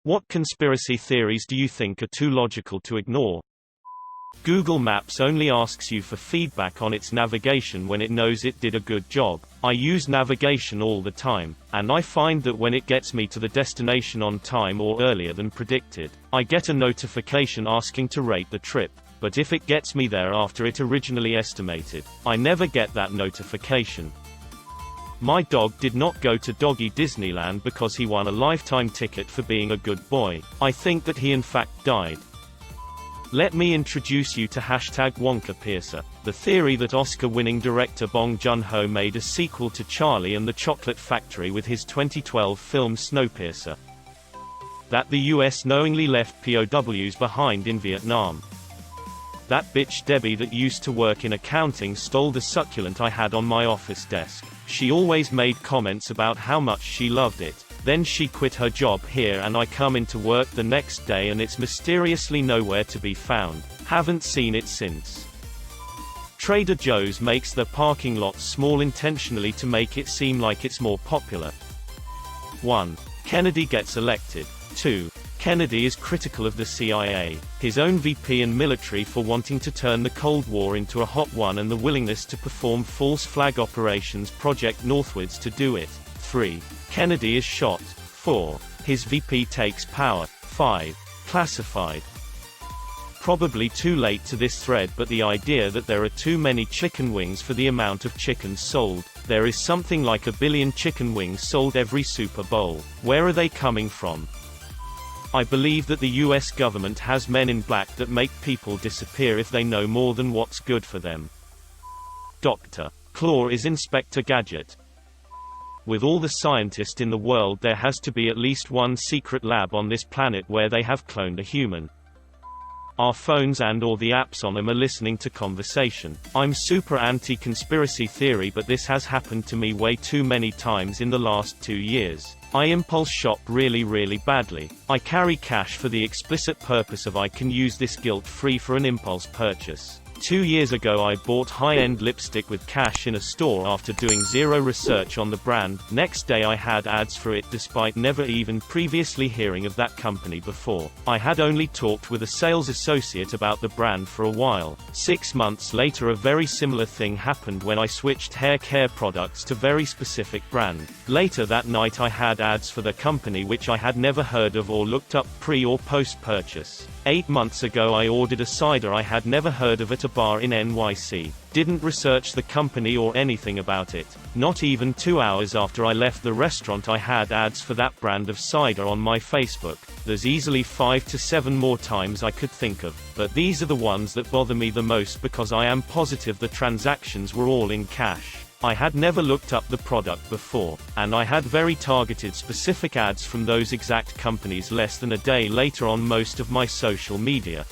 What conspiracy theories do you think are too logical to ignore? Google Maps only asks you for feedback on its navigation when it knows it did a good job. I use navigation all the time, and I find that when it gets me to the destination on time or earlier than predicted, I get a notification asking to rate the trip. But if it gets me there after it originally estimated, I never get that notification. My dog did not go to Doggy Disneyland because he won a lifetime ticket for being a good boy. I think that he in fact died. Let me introduce you to #WonkaPiercer, the theory that Oscar-winning director Bong Joon-ho made a sequel to Charlie and the Chocolate Factory with his 2012 film Snowpiercer. That the US knowingly left POWs behind in Vietnam. That bitch Debbie that used to work in accounting stole the succulent I had on my office desk. She always made comments about how much she loved it. Then she quit her job here and I come into work the next day and it's mysteriously nowhere to be found. Haven't seen it since. Trader Joe's makes their parking lots small intentionally to make it seem like it's more popular. 1. Kennedy gets elected. 2. Kennedy is critical of the CIA, his own VP and military for wanting to turn the Cold War into a hot one and the willingness to perform false flag operations Project Northwoods to do it. 3. Kennedy is shot. 4. His VP takes power. 5. Classified. Probably too late to this thread, but the idea that there are too many chicken wings for the amount of chickens sold. There is something like 1 billion chicken wings sold every Super Bowl. Where are they coming from? I believe that the US government has men in black that make people disappear if they know more than what's good for them. Dr. Claw is Inspector Gadget. With all the scientists in the world, there has to be at least one secret lab on this planet where they have cloned a human. Our phones and/or the apps on them are listening to conversation. I'm super anti-conspiracy theory, but this has happened to me way too many times in the last 2 years. I impulse shop really badly. I carry cash for the explicit purpose of I can use this guilt-free for an impulse purchase. 2 years ago I bought high-end lipstick with cash in a store after doing zero research on the brand. Next day I had ads for it despite never even previously hearing of that company before. I had only talked with a sales associate about the brand for a while. 6 months later a very similar thing happened when I switched hair care products to very specific brand. Later that night I had ads for the company which I had never heard of or looked up pre or post purchase. 8 months ago I ordered a cider I had never heard of at a bar in NYC. Didn't research the company or anything about it. Not even 2 hours after I left the restaurant I had ads for that brand of cider on my Facebook. There's easily 5 to 7 more times I could think of, but these are the ones that bother me the most because I am positive the transactions were all in cash. I had never looked up the product before, and I had very targeted specific ads from those exact companies less than a day later on most of my social media.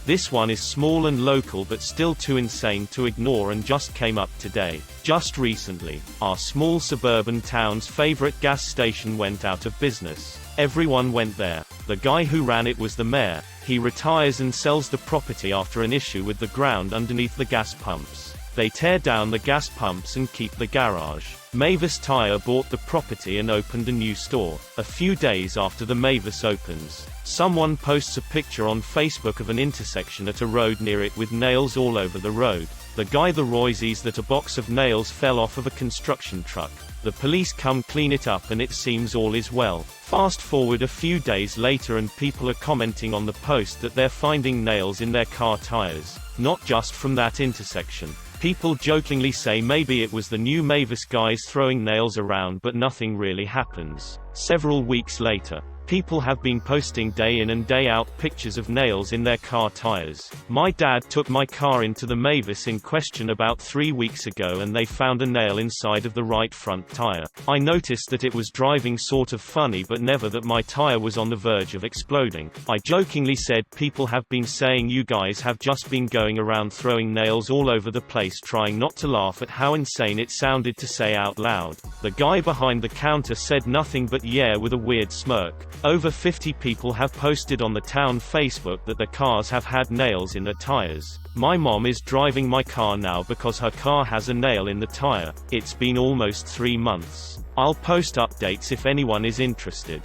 This one is small and local but still too insane to ignore and just came up today. Just recently, our small suburban town's favorite gas station went out of business. Everyone went there. The guy who ran it was the mayor. He retires and sells the property after an issue with the ground underneath the gas pumps. They tear down the gas pumps and keep the garage. Mavis Tire bought the property and opened a new store. A few days after the Mavis opens, someone posts a picture on Facebook of an intersection at a road near it with nails all over the road. The guy the Roysies that a box of nails fell off of a construction truck. The police come clean it up and it seems all is well. Fast forward a few days later and people are commenting on the post that they're finding nails in their car tires. Not just from that intersection. People jokingly say maybe it was the new Mavis guys throwing nails around, but nothing really happens. Several weeks later, people have been posting day in and day out pictures of nails in their car tires. My dad took my car into the Mavis in question about 3 weeks ago and they found a nail inside of the right front tire. I noticed that it was driving sort of funny but never that my tire was on the verge of exploding. I jokingly said people have been saying you guys have just been going around throwing nails all over the place, trying not to laugh at how insane it sounded to say out loud. The guy behind the counter said nothing but yeah with a weird smirk. Over 50 people have posted on the town Facebook that their cars have had nails in their tires. My mom is driving my car now because her car has a nail in the tire. It's been almost 3 months. I'll post updates if anyone is interested.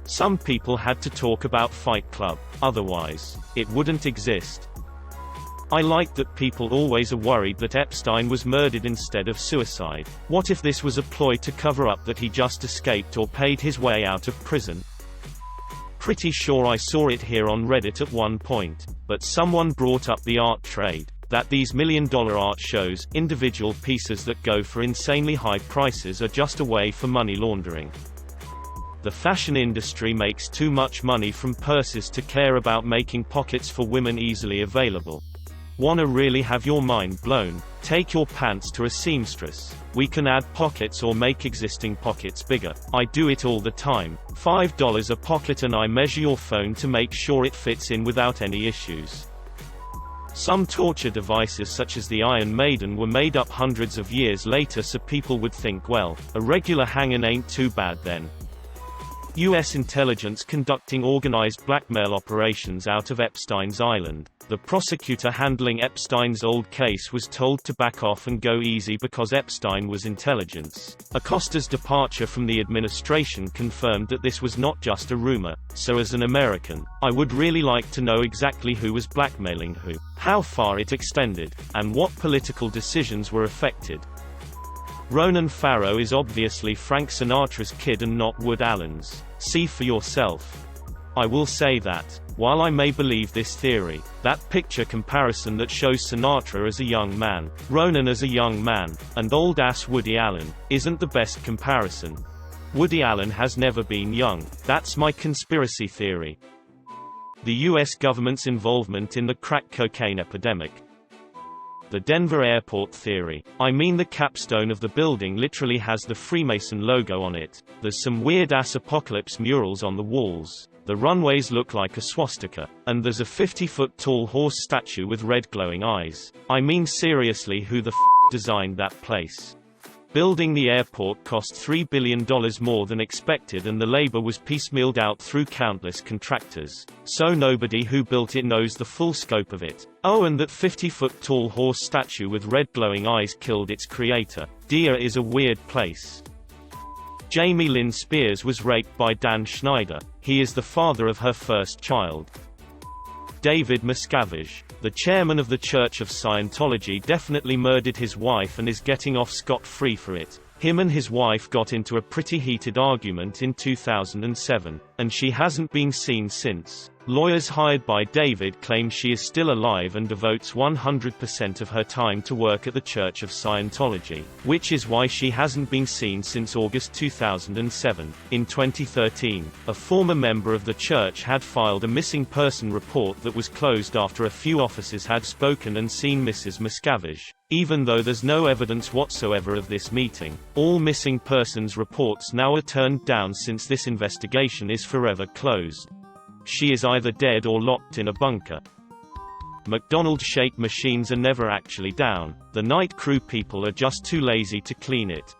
Some people had to talk about Fight Club, otherwise, it wouldn't exist. I like that people always are worried that Epstein was murdered instead of suicide. What if this was a ploy to cover up that he just escaped or paid his way out of prison? Pretty sure I saw it here on Reddit at one point, but someone brought up the art trade, that these million-dollar art shows, individual pieces that go for insanely high prices, are just a way for money laundering. The fashion industry makes too much money from purses to care about making pockets for women easily available. Wanna really have your mind blown? Take your pants to a seamstress. We can add pockets or make existing pockets bigger. I do it all the time. $5 a pocket and I measure your phone to make sure it fits in without any issues. Some torture devices such as the Iron Maiden were made up hundreds of years later so people would think, well, a regular hanging ain't too bad then. U.S. intelligence conducting organized blackmail operations out of Epstein's Island. The prosecutor handling Epstein's old case was told to back off and go easy because Epstein was intelligence. Acosta's departure from the administration confirmed that this was not just a rumor. So as an American, I would really like to know exactly who was blackmailing who, how far it extended, and what political decisions were affected. Ronan Farrow is obviously Frank Sinatra's kid and not Woody Allen's. See for yourself. I will say that, while I may believe this theory, that picture comparison that shows Sinatra as a young man, Ronan as a young man, and old-ass Woody Allen, isn't the best comparison. Woody Allen has never been young. That's my conspiracy theory. The U.S. government's involvement in the crack cocaine epidemic. The Denver airport theory. I mean, the capstone of the building literally has the Freemason logo on it. There's some weird-ass apocalypse murals on the walls. The runways look like a swastika. And there's a 50-foot-tall horse statue with red glowing eyes. I mean, seriously, who the designed that place? Building the airport cost $3 billion more than expected and the labor was piecemealed out through countless contractors. So nobody who built it knows the full scope of it. Oh, and that 50-foot-tall horse statue with red glowing eyes killed its creator. Dia is a weird place. Jamie Lynn Spears was raped by Dan Schneider. He is the father of her first child. David Miscavige, the chairman of the Church of Scientology, definitely murdered his wife and is getting off scot-free for it. Him and his wife got into a pretty heated argument in 2007, and she hasn't been seen since. Lawyers hired by David claim she is still alive and devotes 100% of her time to work at the Church of Scientology, which is why she hasn't been seen since August 2007. In 2013, a former member of the church had filed a missing person report that was closed after a few officers had spoken and seen Mrs. Miscavige. Even though there's no evidence whatsoever of this meeting, all missing persons reports now are turned down since this investigation is forever closed. She is either dead or locked in a bunker. McDonald's shake machines are never actually down. The night crew people are just too lazy to clean it.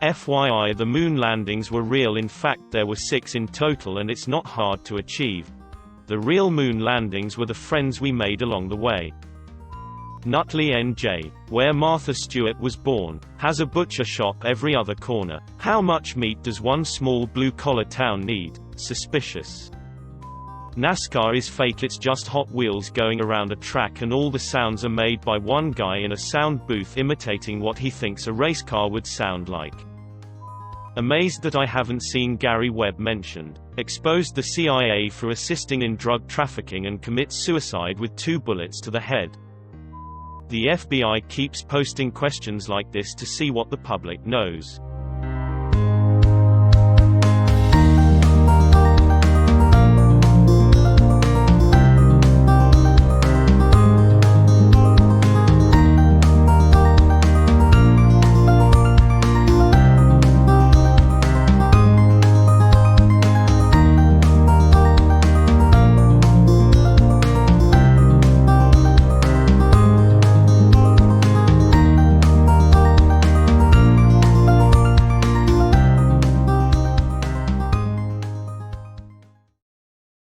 FYI, the moon landings were real. In fact, there were 6 in total and it's not hard to achieve. The real moon landings were the friends we made along the way. Nutley, NJ, where Martha Stewart was born, has a butcher shop every other corner. How much meat does one small blue-collar town need? Suspicious. NASCAR is fake. It's just Hot Wheels going around a track and all the sounds are made by one guy in a sound booth imitating what he thinks a race car would sound like. Amazed that I haven't seen Gary Webb mentioned. Exposed the CIA for assisting in drug trafficking and commits suicide with 2 bullets to the head. The FBI keeps posting questions like this to see what the public knows.